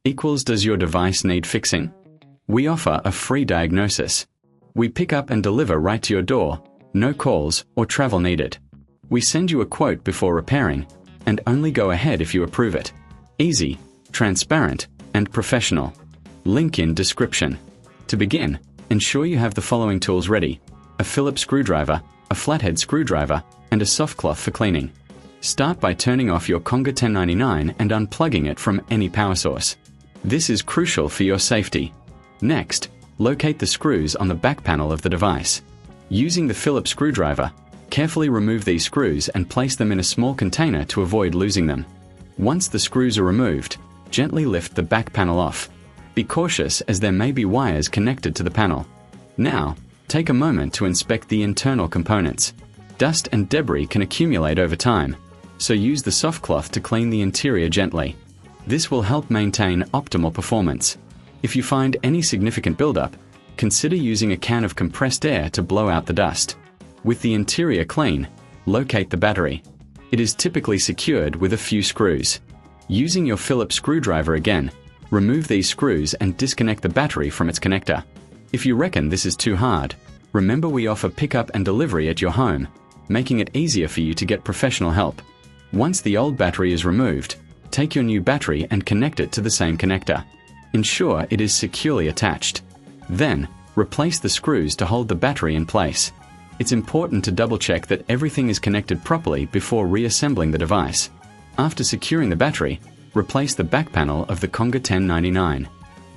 equals does your device need fixing? We offer a free diagnosis. We pick up and deliver right to your door, no calls or travel needed. We send you a quote before repairing, and only go ahead if you approve it. Easy, transparent, and professional. Link in description. To begin, ensure you have the following tools ready: a Phillips screwdriver, a flathead screwdriver, and a soft cloth for cleaning. Start by turning off your Conga 1099 and unplugging it from any power source. This is crucial for your safety. Next, locate the screws on the back panel of the device. Using the Phillips screwdriver, carefully remove these screws and place them in a small container to avoid losing them. Once the screws are removed, gently lift the back panel off. Be cautious as there may be wires connected to the panel. Now, take a moment to inspect the internal components. Dust and debris can accumulate over time, so use the soft cloth to clean the interior gently. This will help maintain optimal performance. If you find any significant buildup, consider using a can of compressed air to blow out the dust. With the interior clean, locate the battery. It is typically secured with a few screws. Using your Phillips screwdriver again, remove these screws and disconnect the battery from its connector. If you reckon this is too hard, remember we offer pickup and delivery at your home, making it easier for you to get professional help. Once the old battery is removed, take your new battery and connect it to the same connector. Ensure it is securely attached. Then, replace the screws to hold the battery in place. It's important to double-check that everything is connected properly before reassembling the device. After securing the battery, replace the back panel of the Conga 1099.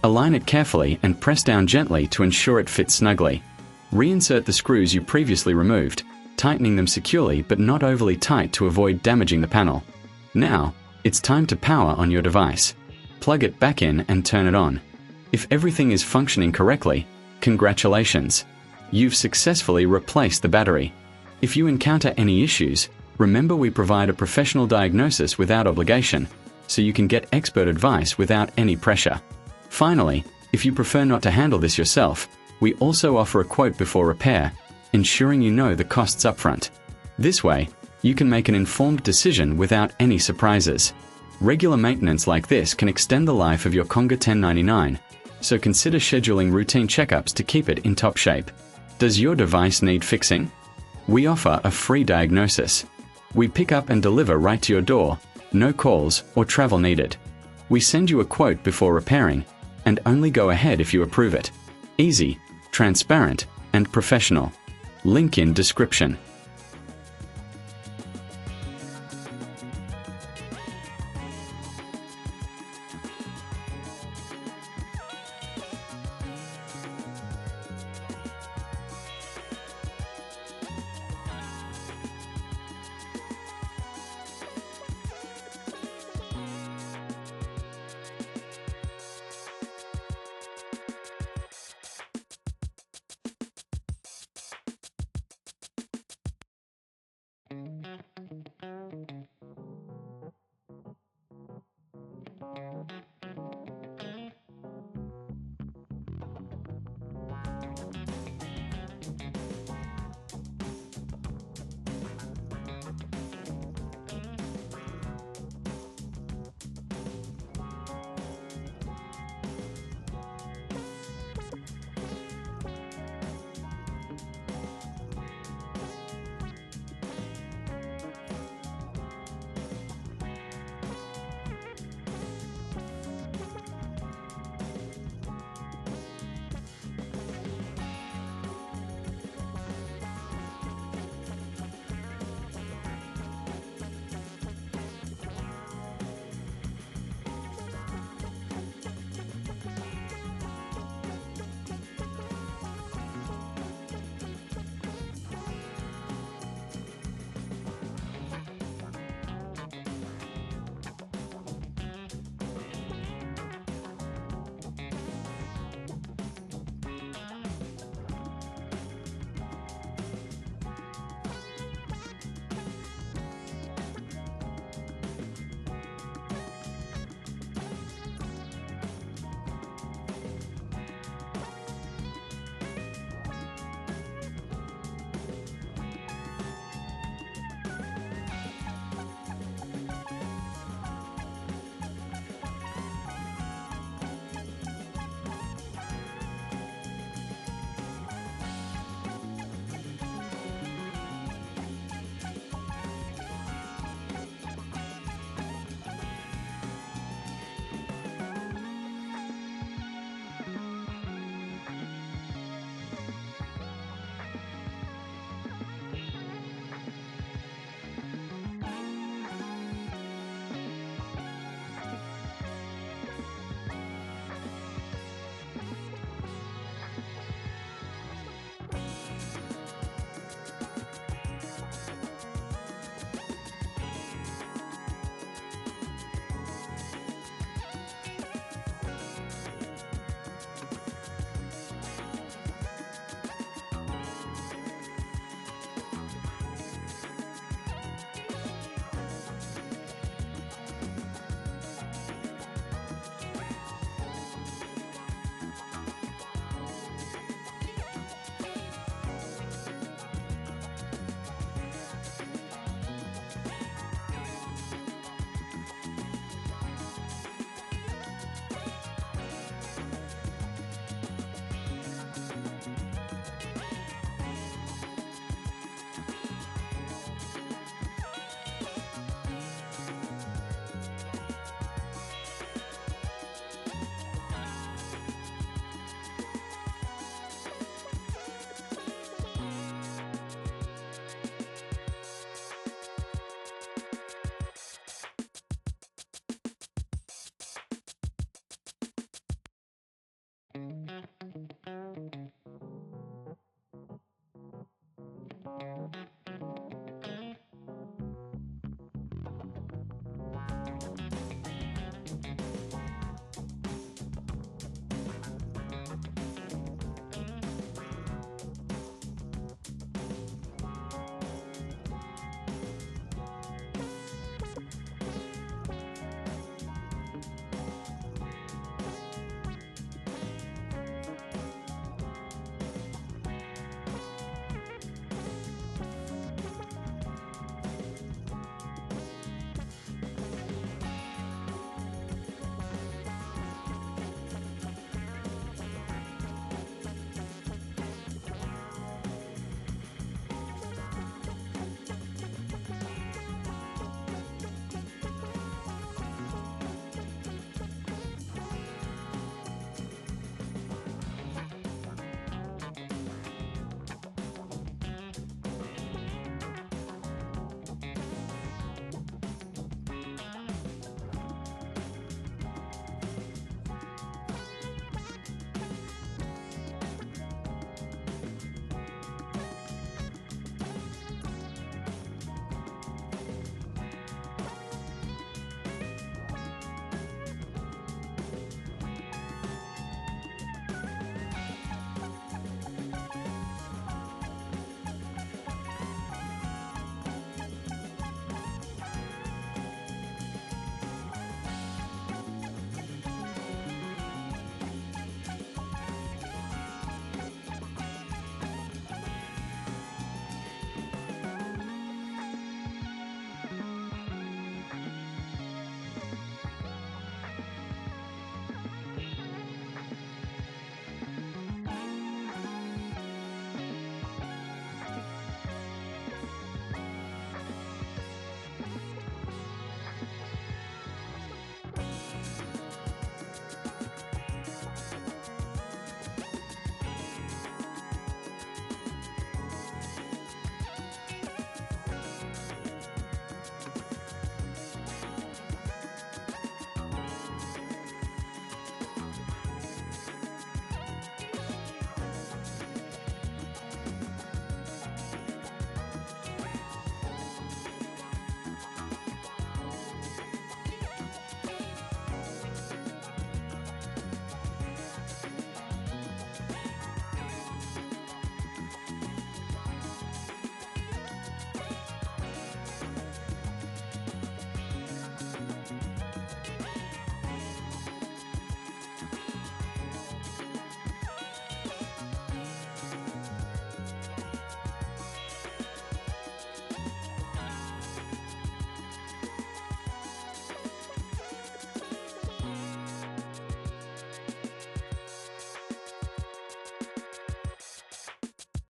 Align it carefully and press down gently to ensure it fits snugly. Reinsert the screws you previously removed, tightening them securely but not overly tight to avoid damaging the panel. Now, it's time to power on your device. Plug it back in and turn it on. If everything is functioning correctly, congratulations! You've successfully replaced the battery. If you encounter any issues, remember we provide a professional diagnosis without obligation, so you can get expert advice without any pressure. Finally, if you prefer not to handle this yourself, we also offer a quote before repair, ensuring you know the costs upfront. This way, you can make an informed decision without any surprises. Regular maintenance like this can extend the life of your Conga 1099, so consider scheduling routine checkups to keep it in top shape. Does your device need fixing? We offer a free diagnosis. We pick up and deliver right to your door, no calls or travel needed. We send you a quote before repairing, and only go ahead if you approve it. Easy, transparent, and professional. Link in description.